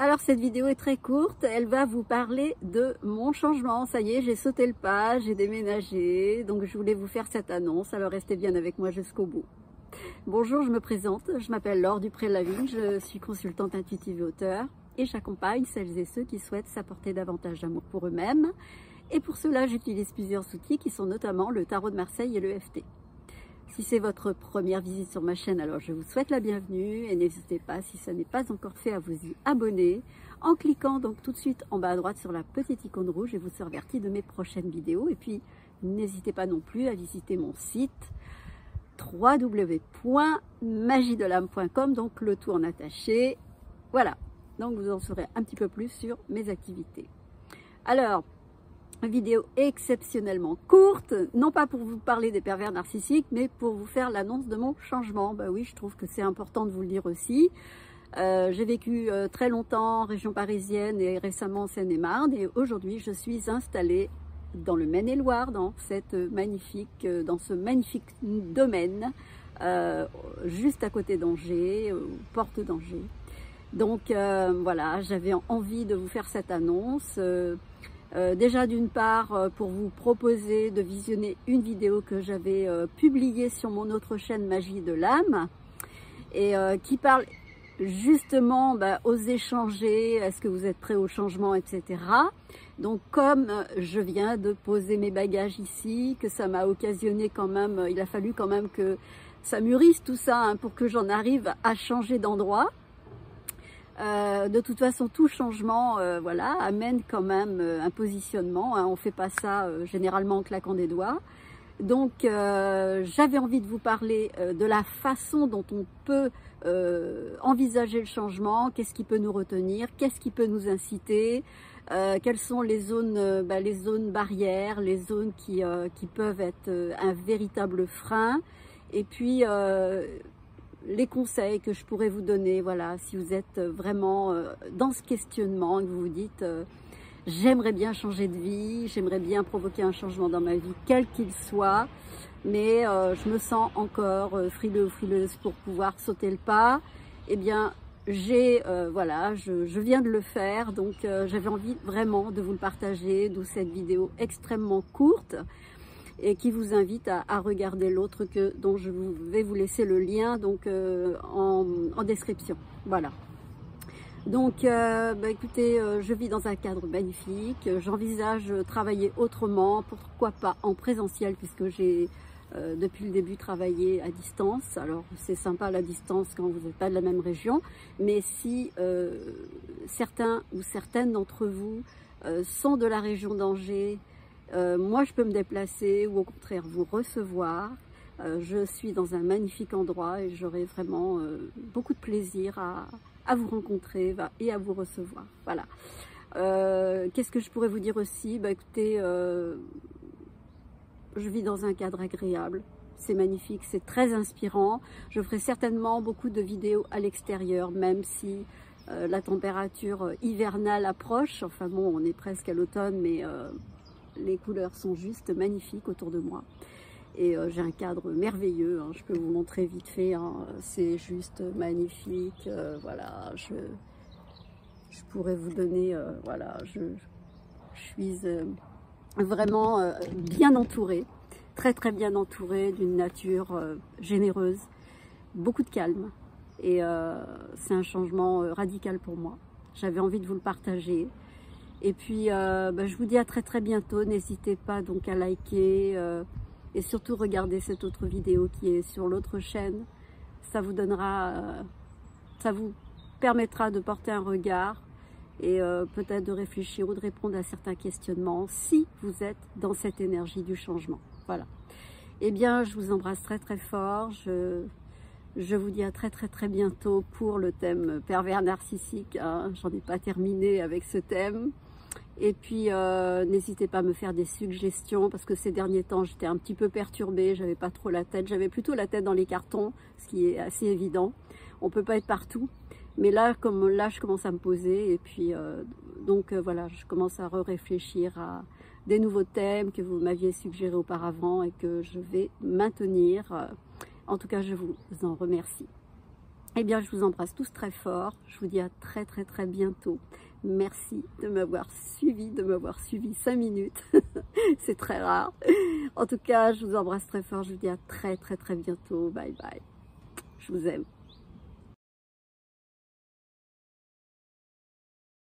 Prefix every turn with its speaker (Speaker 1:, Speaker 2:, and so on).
Speaker 1: Alors cette vidéo est très courte, elle va vous parler de mon changement. Ça y est, j'ai sauté le pas, j'ai déménagé, donc je voulais vous faire cette annonce, alors restez bien avec moi jusqu'au bout. Bonjour, je me présente, je m'appelle Laure Dupré-Lavigne, je suis consultante intuitive et auteure et j'accompagne celles et ceux qui souhaitent s'apporter davantage d'amour pour eux-mêmes. Et pour cela, j'utilise plusieurs outils qui sont notamment le tarot de Marseille et le l'EFT. Si c'est votre première visite sur ma chaîne, alors je vous souhaite la bienvenue et n'hésitez pas, si ça n'est pas encore fait, à vous y abonner en cliquant donc tout de suite en bas à droite sur la petite icône rouge et vous serez averti de mes prochaines vidéos. Et puis, n'hésitez pas non plus à visiter mon site www.magiedelame.com, donc le tout en attaché. Voilà, donc vous en saurez un petit peu plus sur mes activités. Alors, vidéo exceptionnellement courte, non pas pour vous parler des pervers narcissiques, mais pour vous faire l'annonce de mon changement. Bah oui, je trouve que c'est important de vous le dire aussi. J'ai vécu très longtemps en région parisienne et récemment en Seine-et-Marne, et aujourd'hui je suis installée dans le Maine-et-Loire, dans ce magnifique domaine, juste à côté d'Angers, porte d'Angers. Donc voilà, j'avais envie de vous faire cette annonce. Déjà d'une part pour vous proposer de visionner une vidéo que j'avais publiée sur mon autre chaîne Magie de l'âme et qui parle justement oser changer, est-ce que vous êtes prêts au changement, etc. Donc comme je viens de poser mes bagages ici, que ça m'a occasionné quand même, il a fallu quand même que ça mûrisse tout ça hein, pour que j'en arrive à changer d'endroit. De toute façon, tout changement voilà, amène quand même un positionnement. Hein, on ne fait pas ça généralement en claquant des doigts. Donc, j'avais envie de vous parler de la façon dont on peut envisager le changement, qu'est-ce qui peut nous retenir, qu'est-ce qui peut nous inciter, quelles sont les zones barrières, les zones qui peuvent être un véritable frein. Et puis, les conseils que je pourrais vous donner, voilà, si vous êtes vraiment dans ce questionnement et que vous vous dites j'aimerais bien changer de vie, j'aimerais bien provoquer un changement dans ma vie, quel qu'il soit, mais je me sens encore frileux ou frileuse pour pouvoir sauter le pas. Eh bien, voilà, je viens de le faire, donc j'avais envie vraiment de vous le partager, d'où cette vidéo extrêmement courte et qui vous invite à regarder l'autre dont je vais vous laisser le lien donc en description. Voilà. Donc écoutez, je vis dans un cadre magnifique, j'envisage travailler autrement, pourquoi pas en présentiel puisque j'ai depuis le début travaillé à distance. Alors c'est sympa la distance quand vous n'êtes pas de la même région, mais si certains ou certaines d'entre vous sont de la région d'Angers, moi je peux me déplacer ou au contraire vous recevoir. Je suis dans un magnifique endroit et j'aurai vraiment beaucoup de plaisir à vous rencontrer et à vous recevoir. Voilà. Qu'est-ce que je pourrais vous dire aussi? Écoutez, je vis dans un cadre agréable. C'est magnifique, c'est très inspirant. Je ferai certainement beaucoup de vidéos à l'extérieur, même si la température hivernale approche. Enfin bon, on est presque à l'automne, mais les couleurs sont juste magnifiques autour de moi. Et j'ai un cadre merveilleux, hein, je peux vous montrer vite fait, hein, c'est juste magnifique. Voilà, je pourrais vous donner, voilà, je suis vraiment bien entourée, très très bien entourée d'une nature généreuse, beaucoup de calme. Et c'est un changement radical pour moi. J'avais envie de vous le partager. Et puis, je vous dis à très très bientôt. N'hésitez pas donc à liker et surtout regarder cette autre vidéo qui est sur l'autre chaîne. Ça vous donnera, ça vous permettra de porter un regard et peut-être de réfléchir ou de répondre à certains questionnements si vous êtes dans cette énergie du changement. Voilà. Eh bien, je vous embrasse très très fort. Je vous dis à très très très bientôt pour le thème pervers narcissique. Hein. J'en ai pas terminé avec ce thème. Et puis, n'hésitez pas à me faire des suggestions parce que ces derniers temps, j'étais un petit peu perturbée, j'avais pas trop la tête, j'avais plutôt la tête dans les cartons, ce qui est assez évident. On peut pas être partout, mais là, comme là, je commence à me poser et puis, voilà, je commence à réfléchir à des nouveaux thèmes que vous m'aviez suggérés auparavant et que je vais maintenir. En tout cas, je vous en remercie. Eh bien, je vous embrasse tous très fort. Je vous dis à très très très bientôt. Merci de m'avoir suivi 5 minutes. C'est très rare. En tout cas, je vous embrasse très fort. Je vous dis à très très très bientôt. Bye bye. Je vous aime.